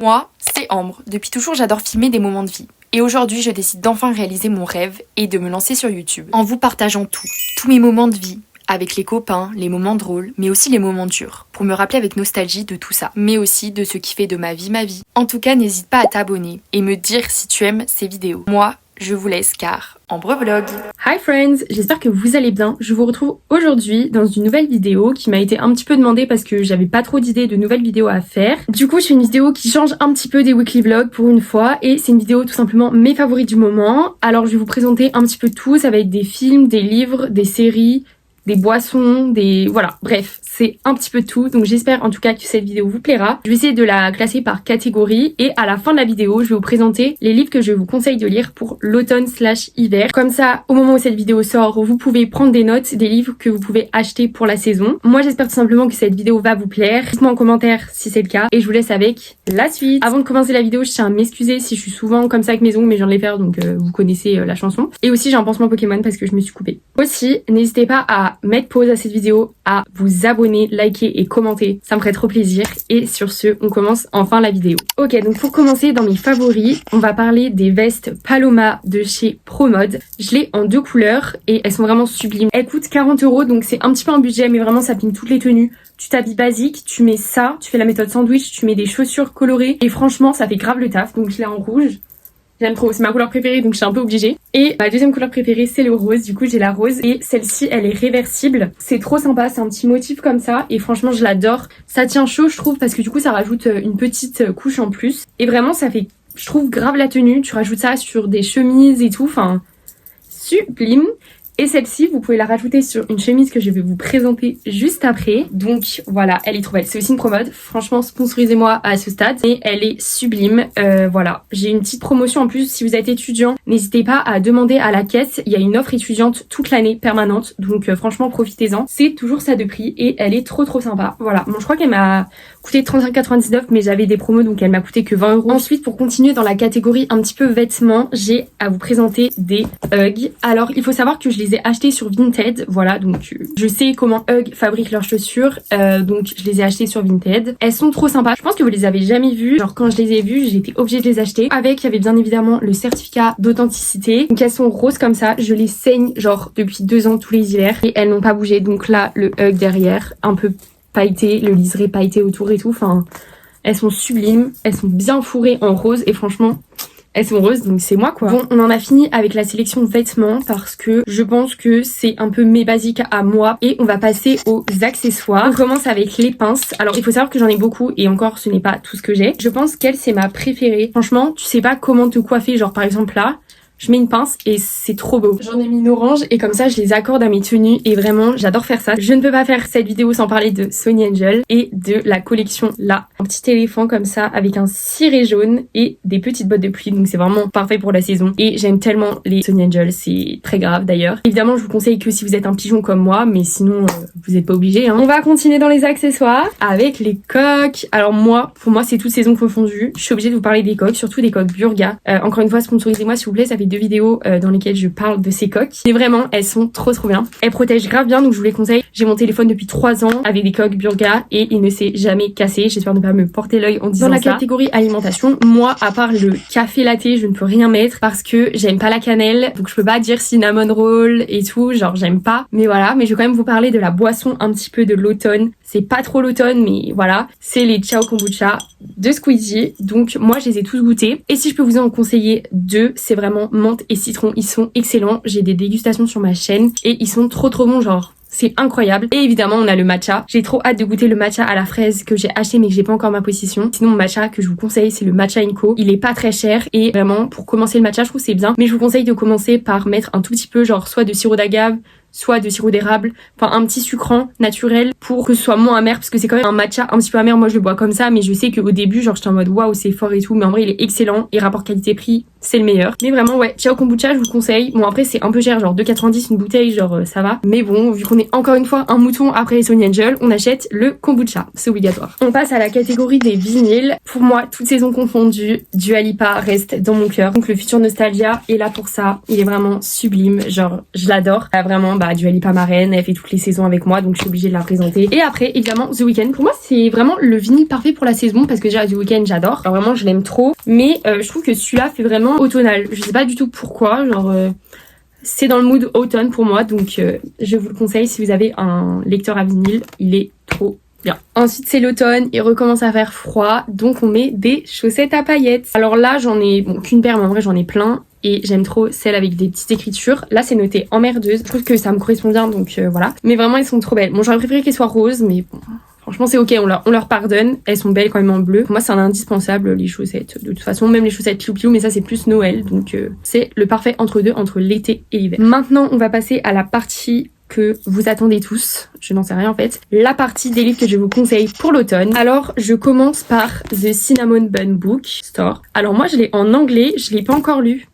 Moi, c'est Ambre. Depuis toujours, j'adore filmer des moments de vie. Et aujourd'hui, je décide d'enfin réaliser mon rêve et de me lancer sur YouTube en vous partageant tous mes moments de vie, avec les copains, les moments drôles, mais aussi les moments durs, pour me rappeler avec nostalgie de tout ça, mais aussi de ce qui fait de ma vie ma vie. En tout cas, n'hésite pas à t'abonner et me dire si tu aimes ces vidéos. Moi, je vous laisse car Ambre Vlog. Hi friends, j'espère que vous allez bien. Je vous retrouve aujourd'hui dans une nouvelle vidéo qui m'a été un petit peu demandée parce que j'avais pas trop d'idées de nouvelles vidéos à faire. Du coup, je fais une vidéo qui change un petit peu des weekly vlogs pour une fois et c'est une vidéo tout simplement mes favoris du moment. Alors je vais vous présenter un petit peu tout, ça va être des films, des livres, des séries, des boissons, voilà, bref, c'est un petit peu tout. Donc j'espère en tout cas que cette vidéo vous plaira. Je vais essayer de la classer par catégorie et à la fin de la vidéo, je vais vous présenter les livres que je vous conseille de lire pour l'automne/hiver. Comme ça, au moment où cette vidéo sort, vous pouvez prendre des notes des livres que vous pouvez acheter pour la saison. Moi, j'espère tout simplement que cette vidéo va vous plaire. Dites-moi en commentaire si c'est le cas et je vous laisse avec la suite. Avant de commencer la vidéo, je tiens à m'excuser si je suis souvent comme ça avec mes ongles, mais je viens de les faire donc vous connaissez la chanson. Et aussi, j'ai un pansement Pokémon parce que je me suis coupée. Aussi, n'hésitez pas à mettre pause à cette vidéo, à vous abonner, liker et commenter, ça me ferait trop plaisir. Et sur ce, on commence enfin la vidéo. Ok, donc pour commencer dans mes favoris, on va parler des vestes Paloma de chez ProMode. Je l'ai en 2 couleurs et elles sont vraiment sublimes. Elles coûtent 40 €, donc c'est un petit peu un budget, mais vraiment ça plie toutes les tenues. Tu t'habilles basique, tu mets ça, tu fais la méthode sandwich, tu mets des chaussures colorées et franchement ça fait grave le taf. Donc je l'ai en rouge. J'aime trop, c'est ma couleur préférée donc je suis un peu obligée. Et ma deuxième couleur préférée c'est le rose, du coup j'ai la rose et celle-ci elle est réversible. C'est trop sympa, c'est un petit motif comme ça et franchement je l'adore. Ça tient chaud je trouve parce que du coup ça rajoute une petite couche en plus. Et vraiment ça fait, je trouve grave la tenue, tu rajoutes ça sur des chemises et tout, enfin sublime. Et celle-ci, vous pouvez la rajouter sur une chemise que je vais vous présenter juste après. Donc voilà, elle est trop belle. C'est aussi une ProMode. Franchement, sponsorisez-moi à ce stade. Et elle est sublime. Voilà, j'ai une petite promotion en plus. Si vous êtes étudiant, n'hésitez pas à demander à la caisse. Il y a une offre étudiante toute l'année permanente. Donc franchement, profitez-en. C'est toujours ça de prix et elle est trop sympa. Voilà, bon je crois qu'elle m'a coûté 35,99 mais j'avais des promos donc elle m'a coûté que 20 €. Ensuite, pour continuer dans la catégorie un petit peu vêtements, j'ai à vous présenter des Ugg. Alors, il faut savoir que je les ai achetés sur Vinted, voilà, donc je sais comment Ugg fabrique leurs chaussures, donc je les ai achetés sur Vinted. Elles sont trop sympas, je pense que vous les avez jamais vues, genre quand je les ai vues, j'étais obligée de les acheter. Avec, il y avait bien évidemment le certificat d'authenticité, donc elles sont roses comme ça, je les saigne genre depuis 2 ans tous les hivers et elles n'ont pas bougé, donc là, le Ugg derrière, un peu pailleté, le liseré pailleté autour et tout, enfin, elles sont sublimes, elles sont bien fourrées en rose et franchement, elles sont roses donc c'est moi quoi. Bon, on en a fini avec la sélection vêtements parce que je pense que c'est un peu mes basiques à moi et on va passer aux accessoires. On commence avec les pinces. Alors il faut savoir que j'en ai beaucoup et encore ce n'est pas tout ce que j'ai. Je pense qu'elle c'est ma préférée. Franchement, tu sais pas comment te coiffer, genre par exemple là, je mets une pince et c'est trop beau. J'en ai mis une orange et comme ça je les accorde à mes tenues et vraiment j'adore faire ça. Je ne peux pas faire cette vidéo sans parler de Sonny Angel et de la collection là. Un petit éléphant comme ça avec un ciré jaune et des petites bottes de pluie, donc c'est vraiment parfait pour la saison. Et j'aime tellement les Sonny Angel, c'est très grave d'ailleurs. Évidemment je vous conseille que si vous êtes un pigeon comme moi, mais sinon vous n'êtes pas obligé hein. On va continuer dans les accessoires avec les coques. Alors moi, pour moi c'est toute saison confondue. Je suis obligée de vous parler des coques, surtout des coques Burga. Encore une fois sponsorisez-moi s'il vous plaît, ça fait 2 vidéos dans lesquelles je parle de ces coques. Et vraiment, elles sont trop bien. Elles protègent grave bien, donc je vous les conseille. J'ai mon téléphone depuis 3 ans avec des coques Burga et il ne s'est jamais cassé. J'espère ne pas me porter l'œil en disant ça. Dans la catégorie alimentation, moi, à part le café latte, je ne peux rien mettre parce que j'aime pas la cannelle. Donc je peux pas dire cinnamon roll et tout, genre j'aime pas. Mais voilà, mais je vais quand même vous parler de la boisson un petit peu de l'automne. C'est pas trop l'automne, mais voilà. C'est les Ciao Kombucha de Squeezie. Donc moi, je les ai tous goûtés. Et si je peux vous en conseiller 2, c'est vraiment menthe et citron. Ils sont excellents. J'ai des dégustations sur ma chaîne et ils sont trop bons, genre c'est incroyable. Et évidemment on a le matcha. J'ai trop hâte de goûter le matcha à la fraise que j'ai acheté mais que j'ai pas encore en ma possession. Sinon mon matcha que je vous conseille c'est le matcha Inco. Il est pas très cher et vraiment pour commencer le matcha je trouve c'est bien. Mais je vous conseille de commencer par mettre un tout petit peu genre soit de sirop d'agave, soit de sirop d'érable, enfin un petit sucrant naturel pour que ce soit moins amer parce que c'est quand même un matcha un petit peu amer. Moi je le bois comme ça mais je sais qu'au début genre j'étais en mode waouh c'est fort et tout mais en vrai il est excellent et rapport qualité-prix c'est le meilleur. Mais vraiment, ouais, Ciao Kombucha, je vous conseille. Bon, après, c'est un peu cher, genre 2,90 une bouteille, genre ça va. Mais bon, vu qu'on est encore une fois un mouton après les Sony Angel, on achète le kombucha. C'est obligatoire. On passe à la catégorie des vinyles. Pour moi, toutes saisons confondues, Dua Lipa reste dans mon cœur. Donc le Future Nostalgia est là pour ça. Il est vraiment sublime. Genre, je l'adore. Vraiment, Dua Lipa ma reine. Elle fait toutes les saisons avec moi, donc je suis obligée de la présenter. Et après, évidemment, The Weeknd. Pour moi, c'est vraiment le vinyle parfait pour la saison parce que déjà, The Weeknd, j'adore. Alors, vraiment, je l'aime trop. Mais je trouve que celui-là fait vraiment automnal. Je sais pas du tout pourquoi, genre c'est dans le mood automne pour moi, donc je vous le conseille si vous avez un lecteur à vinyle, il est trop bien. Ensuite c'est l'automne, il recommence à faire froid, donc on met des chaussettes à paillettes. Alors là j'en ai, bon qu'une paire mais en vrai j'en ai plein. Et j'aime trop celles avec des petites écritures. Là c'est noté emmerdeuse, je trouve que ça me correspond bien donc voilà. Mais vraiment elles sont trop belles. Bon j'aurais préféré qu'elles soient roses mais bon... Franchement, c'est ok, on leur pardonne. Elles sont belles quand même en bleu. Pour moi, c'est un indispensable, les chaussettes. De toute façon, même les chaussettes Piou-Piou, mais ça, c'est plus Noël. Donc, c'est le parfait entre-deux, entre l'été et l'hiver. Maintenant, on va passer à la partie que vous attendez tous. Je n'en sais rien, en fait. La partie des livres que je vous conseille pour l'automne. Alors, je commence par The Cinnamon Bun Book Store. Alors, moi, je l'ai en anglais. Je l'ai pas encore lu.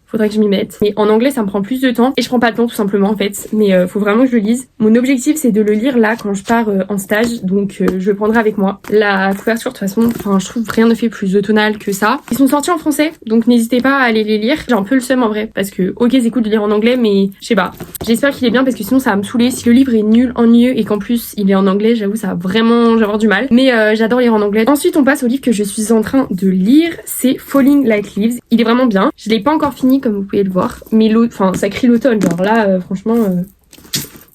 Faudrait que je m'y mette. Mais en anglais, ça me prend plus de temps. Et je prends pas le temps, tout simplement, en fait. Mais faut vraiment que je le lise. Mon objectif, c'est de le lire là, quand je pars en stage. Donc, je le prendrai avec moi. La couverture, de toute façon, enfin, je trouve rien ne fait plus automnal que ça. Ils sont sortis en français. Donc, n'hésitez pas à aller les lire. J'ai un peu le seum, en vrai. Parce que, ok, c'est cool de lire en anglais, mais je sais pas. J'espère qu'il est bien parce que sinon, ça va me saouler. Si le livre est nul, ennuyeux et qu'en plus, il est en anglais, j'avoue, ça va vraiment, je vais avoir du mal. Mais j'adore lire en anglais. Ensuite, on passe au livre que je suis en train de lire. C'est Falling Like Leaves. Il est vraiment bien. Je l'ai pas encore fini, comme vous pouvez le voir, mais ça crie l'automne, genre là franchement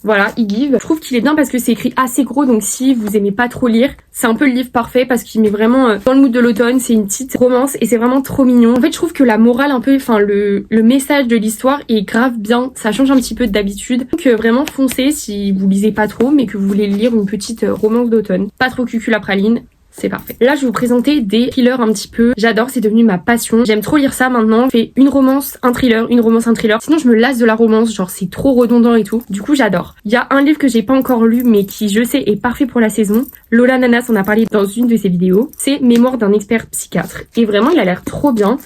voilà, il give. Je trouve qu'il est bien parce que c'est écrit assez gros, donc si vous aimez pas trop lire, c'est un peu le livre parfait parce qu'il met vraiment dans le mood de l'automne. C'est une petite romance et c'est vraiment trop mignon. En fait, je trouve que la morale un peu, enfin le message de l'histoire est grave bien. Ça change un petit peu d'habitude. Donc vraiment foncez si vous lisez pas trop mais que vous voulez lire une petite romance d'automne. Pas trop cucul à praline. C'est parfait. Là, je vais vous présenter des thrillers un petit peu. J'adore, c'est devenu ma passion. J'aime trop lire ça maintenant. Je fais une romance, un thriller, une romance, un thriller. Sinon, je me lasse de la romance, genre c'est trop redondant et tout. Du coup, j'adore. Il y a un livre que j'ai pas encore lu, mais qui, je sais, est parfait pour la saison. Lola Nanas en a parlé dans une de ses vidéos. C'est Mémoire d'un expert psychiatre. Et vraiment, il a l'air trop bien.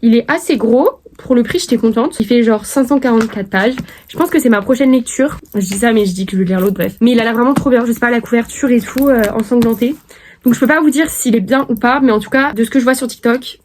Il est assez gros. Pour le prix, j'étais contente. Il fait genre 544 pages. Je pense que c'est ma prochaine lecture. Je dis ça, mais je dis que je vais lire l'autre, bref. Mais il a l'air vraiment trop bien. Je sais pas, la couverture et tout, ensanglantée. Donc je peux pas vous dire s'il est bien ou pas, mais en tout cas, de ce que je vois sur TikTok,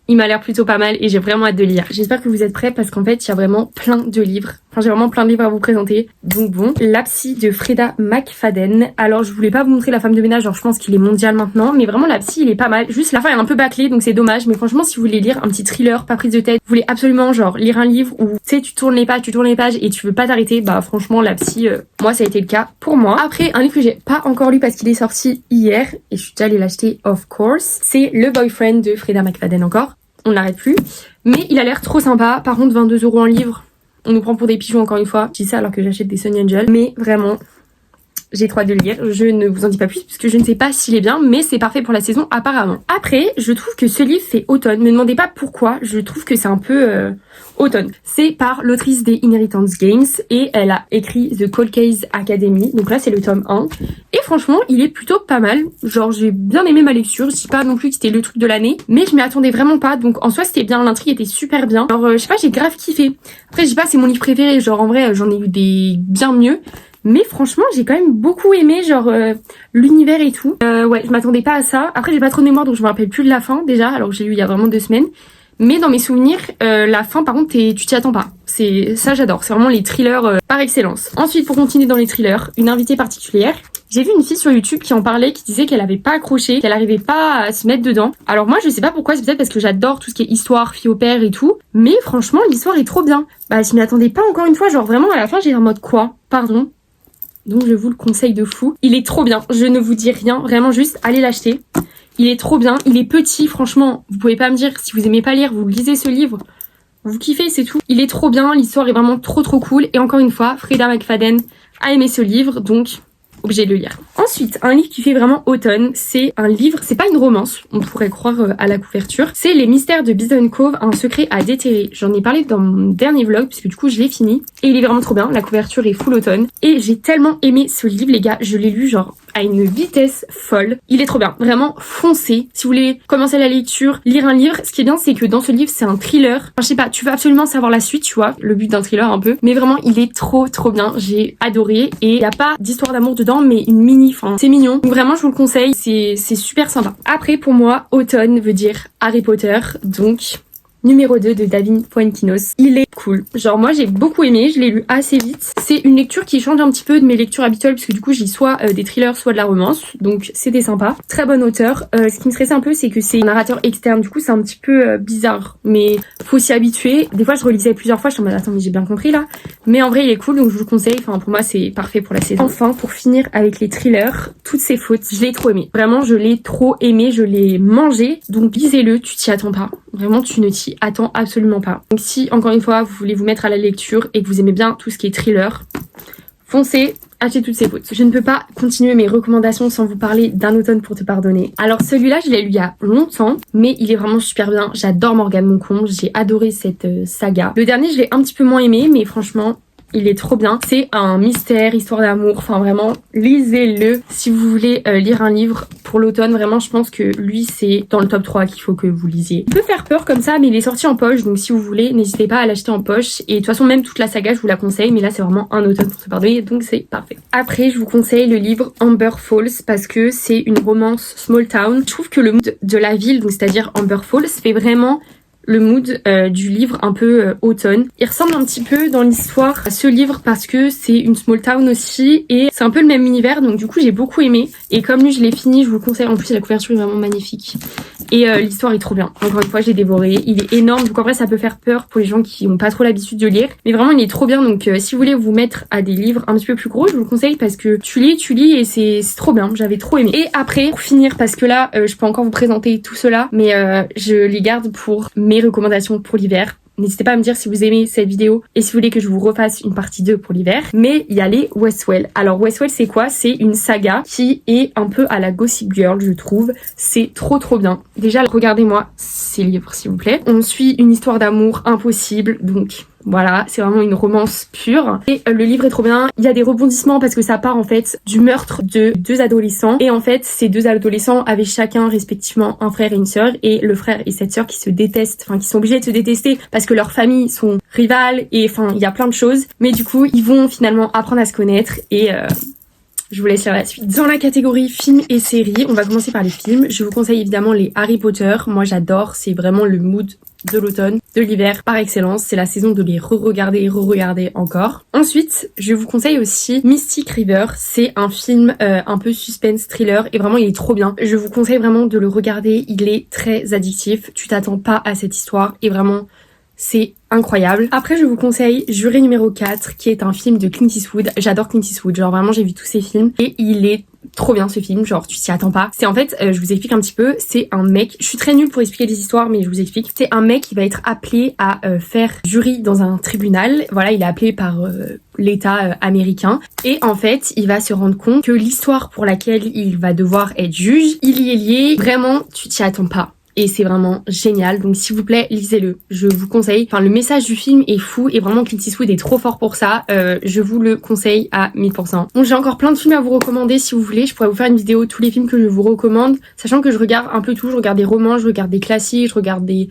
il m'a l'air plutôt pas mal et j'ai vraiment hâte de lire. J'espère que vous êtes prêts parce qu'en fait, il y a vraiment plein de livres. Enfin, j'ai vraiment plein de livres à vous présenter. Donc bon, La Psy de Freda McFadden. Alors, je voulais pas vous montrer La Femme de ménage, genre je pense qu'il est mondial maintenant, mais vraiment La Psy, il est pas mal. Juste la fin est un peu bâclée, donc c'est dommage. Mais franchement, si vous voulez lire un petit thriller, pas prise de tête, vous voulez absolument genre lire un livre où tu sais, tu tournes les pages et tu veux pas t'arrêter, bah franchement, La Psy, moi ça a été le cas pour moi. Après, un livre que j'ai pas encore lu parce qu'il est sorti hier et je suis déjà allée l'acheter of course, c'est Le Boyfriend de Freda McFadden encore. On n'arrête plus. Mais il a l'air trop sympa. Par contre, 22 € en livre. On nous prend pour des pigeons encore une fois. Je dis ça alors que j'achète des Sony Angel. Mais vraiment, j'ai trop hâte de le lire. Je ne vous en dis pas plus parce que je ne sais pas s'il est bien. Mais c'est parfait pour la saison apparemment. Après, je trouve que ce livre fait automne. Me demandez pas pourquoi. Je trouve que c'est un peu automne. C'est par l'autrice des Inheritance Games. Et elle a écrit The Cold Case Academy. Donc là, c'est le tome 1. Et franchement, il est plutôt pas mal. Genre, j'ai bien aimé ma lecture. Je dis pas non plus que c'était le truc de l'année. Mais je m'y attendais vraiment pas. Donc en soi, c'était bien. L'intrigue était super bien. Alors, je sais pas, j'ai grave kiffé. Après, je dis pas, c'est mon livre préféré. Genre, en vrai, j'en ai eu des bien mieux. Mais franchement, j'ai quand même beaucoup aimé, genre, l'univers et tout. Ouais, je m'attendais pas à ça. Après, j'ai pas trop de mémoire, donc je me rappelle plus de la fin, déjà. Alors que j'ai lu il y a vraiment 2 semaines. Mais dans mes souvenirs, la fin, par contre, tu t'y attends pas. Ça, j'adore. C'est vraiment les thrillers par excellence. Ensuite, pour continuer dans les thrillers, une invitée particulière. J'ai vu une fille sur YouTube qui en parlait, qui disait qu'elle avait pas accroché, qu'elle arrivait pas à se mettre dedans. Alors moi, je sais pas pourquoi, c'est peut-être parce que j'adore tout ce qui est histoire, fille au père et tout. Mais franchement, l'histoire est trop bien. Bah, je m'y attendais pas encore une fois. Genre vraiment, à la fin, j'ai en mode quoi? Pardon. Donc je vous le conseille de fou. Il est trop bien. Je ne vous dis rien. Vraiment juste, allez l'acheter. Il est trop bien. Il est petit, franchement. Vous pouvez pas me dire, si vous aimez pas lire, vous lisez ce livre. Vous kiffez, c'est tout. Il est trop bien. L'histoire est vraiment trop cool. Et encore une fois, Freda McFadden a aimé ce livre. Donc obligée de le lire. Ensuite, un livre qui fait vraiment automne, c'est un livre, c'est pas une romance, on pourrait croire à la couverture, c'est Les Mystères de Bison Cove, un secret à déterrer. J'en ai parlé dans mon dernier vlog, puisque du coup je l'ai fini, et il est vraiment trop bien, la couverture est full automne, et j'ai tellement aimé ce livre les gars, je l'ai lu genre à une vitesse folle. Il est trop bien, vraiment foncez. Si vous voulez commencer la lecture, lire un livre, ce qui est bien c'est que dans ce livre c'est un thriller. Enfin, je sais pas, tu veux absolument savoir la suite, tu vois, le but d'un thriller un peu. Mais vraiment il est trop bien, j'ai adoré. Et il n'y a pas d'histoire d'amour dedans mais une mini, enfin c'est mignon. Donc vraiment je vous le conseille, c'est super sympa. Après pour moi, automne veut dire Harry Potter, donc... Numéro 2 de David Fuenquinos. Il est cool. Genre moi j'ai beaucoup aimé, je l'ai lu assez vite. C'est une lecture qui change un petit peu de mes lectures habituelles parce que du coup j'ai soit des thrillers soit de la romance. Donc c'était sympa. Très bon auteur. Ce qui me stressait un peu c'est que c'est un narrateur externe. Du coup c'est un petit peu bizarre. Mais faut s'y habituer. Des fois je relisais plusieurs fois, je suis en mode attends mais j'ai bien compris là. Mais en vrai il est cool donc je vous le conseille. Enfin pour moi c'est parfait pour la saison. Enfin pour finir avec les thrillers, toutes ces fautes, je l'ai trop aimé. Vraiment je l'ai trop aimé, je l'ai mangé. Donc lisez-le, tu t'y attends pas. Vraiment tu ne t'y attends absolument pas. Donc si encore une fois vous voulez vous mettre à la lecture et que vous aimez bien tout ce qui est thriller, foncez, achetez toutes ces fautes. Je ne peux pas continuer mes recommandations sans vous parler d'Un automne pour te pardonner. Alors celui-là je l'ai lu il y a longtemps mais il est vraiment super bien. J'adore Morgane Moncombe, j'ai adoré cette saga. Le dernier je l'ai un petit peu moins aimé mais franchement il est trop bien. C'est un mystère, histoire d'amour. Enfin vraiment, lisez-le. Si vous voulez lire un livre pour l'automne, vraiment je pense que lui c'est dans le top 3 qu'il faut que vous lisiez. Il peut faire peur comme ça mais il est sorti en poche. Donc si vous voulez, n'hésitez pas à l'acheter en poche. Et de toute façon même toute la saga je vous la conseille. Mais là c'est vraiment Un automne pour se pardonner. Donc c'est parfait. Après je vous conseille le livre Amber Falls parce que c'est une romance small town. Je trouve que le mood de la ville, donc c'est-à-dire Amber Falls, fait vraiment le mood du livre un peu automne. Il ressemble un petit peu dans l'histoire à ce livre parce que c'est une small town aussi et c'est un peu le même univers donc du coup j'ai beaucoup aimé et comme lui je l'ai fini je vous le conseille. En plus la couverture est vraiment magnifique et l'histoire est trop bien. Encore une fois je l'ai dévoré, il est énorme donc en vrai ça peut faire peur pour les gens qui n'ont pas trop l'habitude de lire mais vraiment il est trop bien donc si vous voulez vous mettre à des livres un petit peu plus gros je vous le conseille parce que tu lis et c'est trop bien, j'avais trop aimé. Et après pour finir parce que là je peux encore vous présenter tout cela mais je les garde pour mes recommandations pour l'hiver. N'hésitez pas à me dire si vous aimez cette vidéo et si vous voulez que je vous refasse une partie 2 pour l'hiver. Mais il y a les Westwell. Alors Westwell c'est quoi? C'est une saga qui est un peu à la Gossip Girl je trouve. C'est trop bien. Déjà regardez-moi ces livres s'il vous plaît. On suit une histoire d'amour impossible donc... Voilà, c'est vraiment une romance pure. Et le livre est trop bien. Il y a des rebondissements parce que ça part en fait du meurtre de 2 adolescents. Et en fait, ces 2 adolescents avaient chacun respectivement un frère et une sœur. Et le frère et cette sœur qui se détestent, enfin qui sont obligés de se détester parce que leurs familles sont rivales. Et enfin, il y a plein de choses. Mais du coup, ils vont finalement apprendre à se connaître. Et... je vous laisse lire la suite. Dans la catégorie films et séries, on va commencer par les films. Je vous conseille évidemment les Harry Potter. Moi j'adore, c'est vraiment le mood de l'automne, de l'hiver par excellence. C'est la saison de les re-regarder et re-regarder encore. Ensuite, je vous conseille aussi Mystic River. C'est un film un peu suspense thriller et vraiment il est trop bien. Je vous conseille vraiment de le regarder. Il est très addictif. Tu t'attends pas à cette histoire et vraiment... c'est incroyable. Après, je vous conseille Juré numéro 4, qui est un film de Clint Eastwood. J'adore Clint Eastwood, genre vraiment j'ai vu tous ses films et il est trop bien ce film, genre tu t'y attends pas. C'est en fait, je vous explique un petit peu, c'est un mec, je suis très nulle pour expliquer les histoires mais je vous explique. C'est un mec qui va être appelé à faire jury dans un tribunal. Voilà, il est appelé par l'État américain et en fait, il va se rendre compte que l'histoire pour laquelle il va devoir être juge, il y est lié. Vraiment, tu t'y attends pas. Et c'est vraiment génial, donc s'il vous plaît lisez-le, je vous conseille. Enfin le message du film est fou et vraiment Clint Eastwood est trop fort pour ça, je vous le conseille à 1000%. Donc j'ai encore plein de films à vous recommander si vous voulez, je pourrais vous faire une vidéo tous les films que je vous recommande, sachant que je regarde un peu tout, je regarde des romans, je regarde des classiques, je regarde des...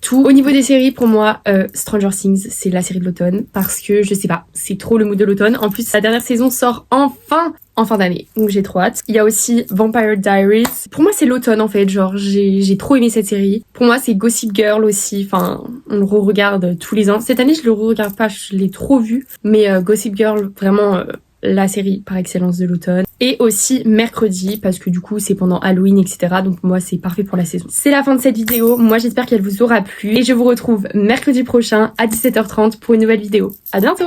tout. Au niveau des séries, pour moi, Stranger Things, c'est la série de l'automne parce que je sais pas, c'est trop le mood de l'automne. En plus, la dernière saison sort enfin en fin d'année, donc j'ai trop hâte. Il y a aussi Vampire Diaries. Pour moi, c'est l'automne en fait, genre j'ai trop aimé cette série. Pour moi, c'est Gossip Girl aussi. Enfin, on le re-regarde tous les ans. Cette année, je le re-regarde pas, je l'ai trop vu. Mais Gossip Girl, vraiment la série par excellence de l'automne. Et aussi mercredi parce que du coup c'est pendant Halloween etc. Donc moi c'est parfait pour la saison. C'est la fin de cette vidéo, moi j'espère qu'elle vous aura plu et je vous retrouve mercredi prochain à 17h30 pour une nouvelle vidéo. À bientôt.